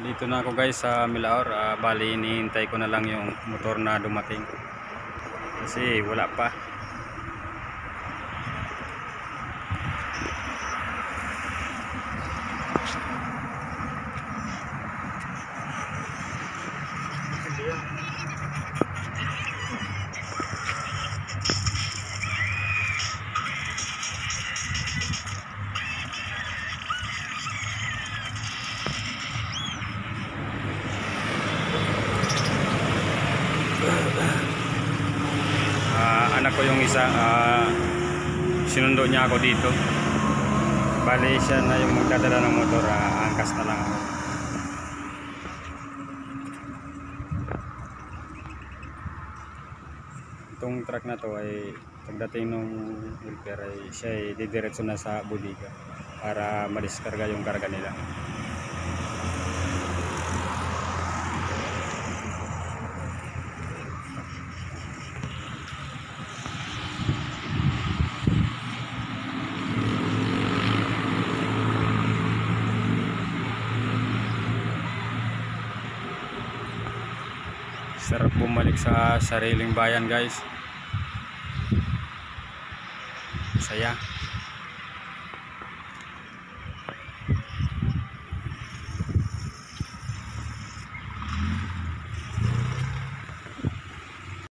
Dito na ako guys sa Milaor. Bali hinihintay ko na lang yung motor na dumating kasi wala pa. Anak ko yung isa, sinundo niya ako dito. Bali siya na yung magdadala ng motor, angkas na lang ako. Itong truck na to ay pagdating nung helper ay siya ay didiretso na sa bodega para madiskarga yung karga nila. Sarap bumalik sa sariling bayan guys. Saya.